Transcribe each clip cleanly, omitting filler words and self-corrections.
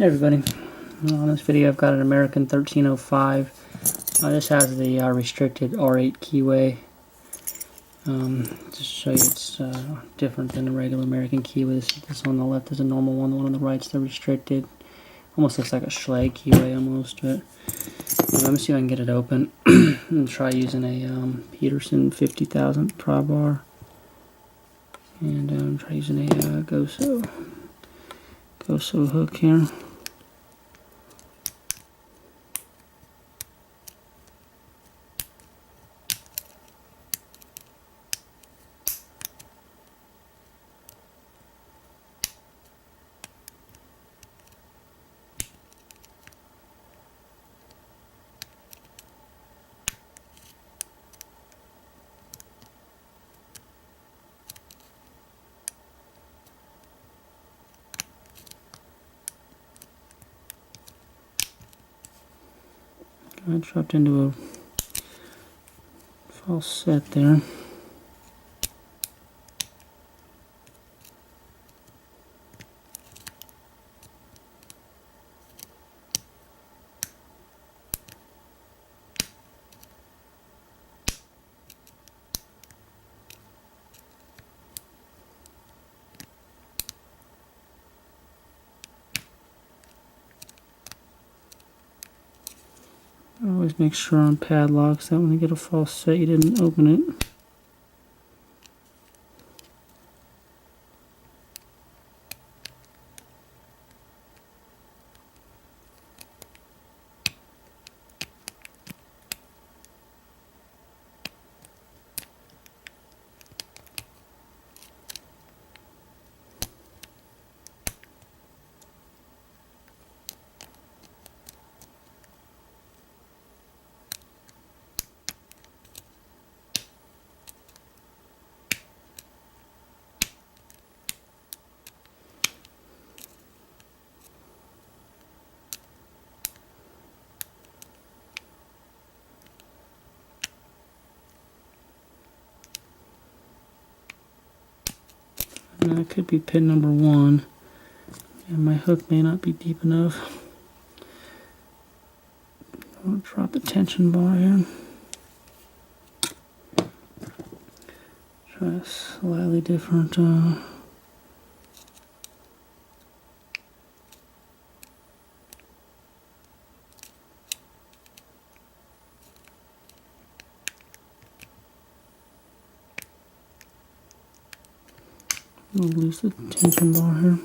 Hey everybody, on this video I've got an American 1305. This has the restricted R8 keyway. Just to show you it's different than a regular American keyway. This on the left is a normal one, the one on the right is the restricted. Almost looks like a Schlag keyway almost, but let me see if I can get it open and try using a Peterson 50,000 pry bar. And try using a Goso hook here. I dropped into a false set there. Always make sure on padlocks that when you get a false set you didn't open it. And that could be pin number 1, and my hook may not be deep enough. I'll drop the tension bar here. Try a slightly different I'll lose the tension bar here.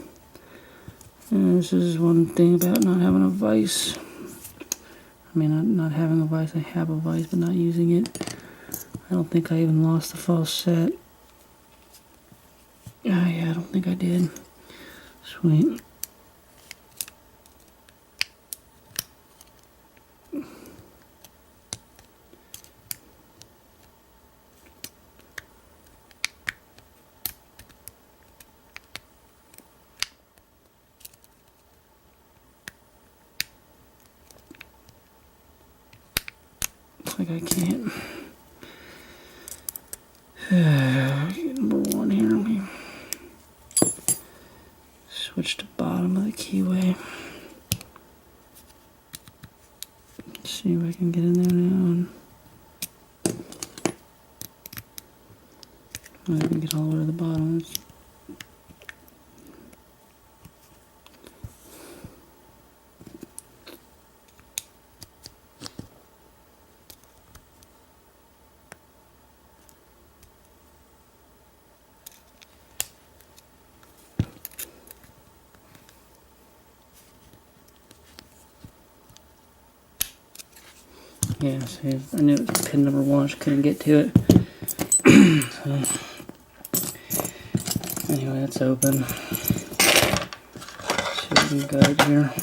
And this is one thing about not having a vise. I mean, not having a vise. I have a vise, but not using it. I don't think I even lost the false set. Yeah, I don't think I did. Sweet. Like I can't. Number 1 here. Let me switch to bottom of the keyway. Let's see if I can get in there now. I can get all the way to the bottom. Yeah, see, I knew it was pin number 1, I just couldn't get to it. So, anyway, that's open. Let's see what we can guide here.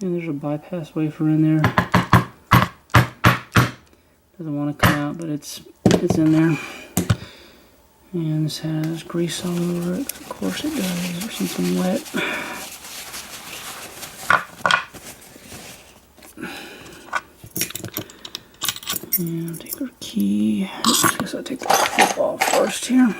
And there's a bypass wafer in there. Doesn't want to come out, but it's in there. And this has grease all over it. Of course it does. There's something wet. And take our key. I guess I'll take the clip off first here.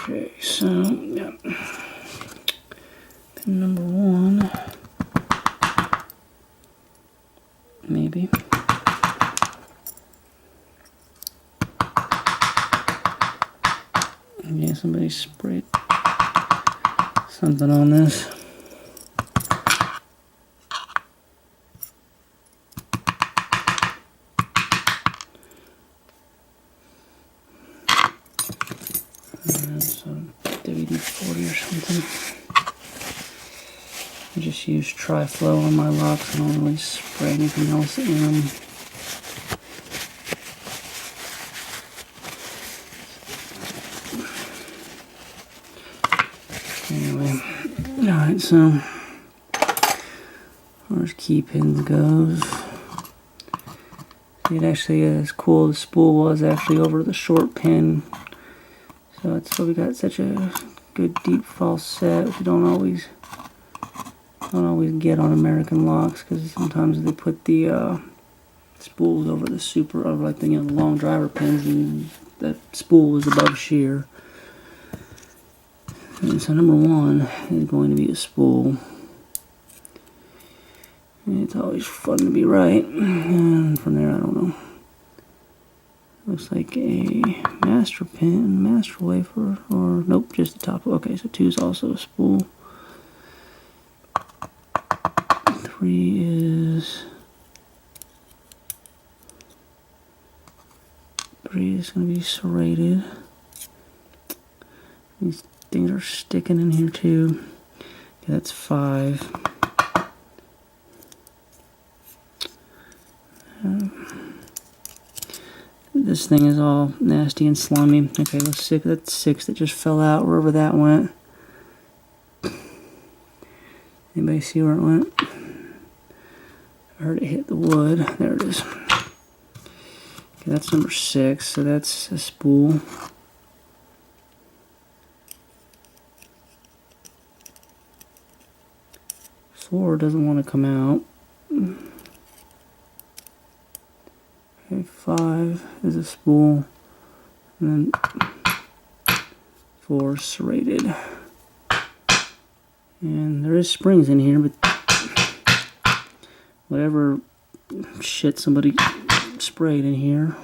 Okay, so, yeah. Pin number 1. Maybe. Yeah, somebody sprayed something on this. Some WD-40 or something. I just use Tri-Flow on my locks. I don't really spray anything else in them. Anyway, alright, so as far as key pins goes, it actually is cool. The spool was actually over the short pin. So that's why we got such a good deep false set, which you don't always get on American locks, because sometimes they put the spools over the like the long driver pins, and that spool is above shear. And so number 1 is going to be a spool. And it's always fun to be right. And from there, I don't know. Looks like a master pin, master wafer, or nope, just the top. Okay, so 2 is also a spool. 3 is going to be serrated. These things are sticking in here too. Okay, that's 5. This thing is all nasty and slimy. Okay, that's 6 that just fell out wherever that went. Anybody see where it went? I heard it hit the wood. There it is. Okay, that's number 6, so that's a spool. Four doesn't want to come out. Okay, 5 is a spool, and then 4 is serrated. And there is springs in here, but whatever shit somebody sprayed in here.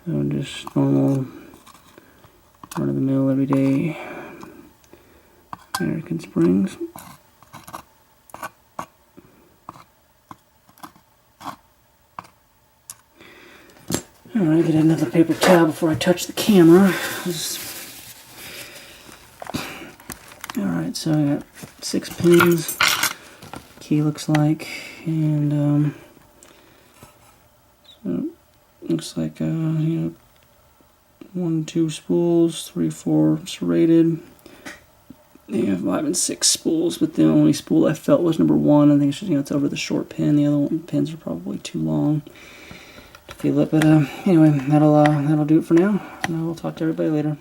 So just normal, run-of-the-mill, everyday American springs. Alright, get another paper towel before I touch the camera. Alright, so I got 6 pins, key looks like, and so looks like 1, 2 spools, 3, 4 serrated. Yeah, 5 and 6 spools, but the only spool I felt was number 1. I think it's just, it's over the short pin. The other pins are probably too long to feel it, but anyway, that'll do it for now. And I will talk to everybody later.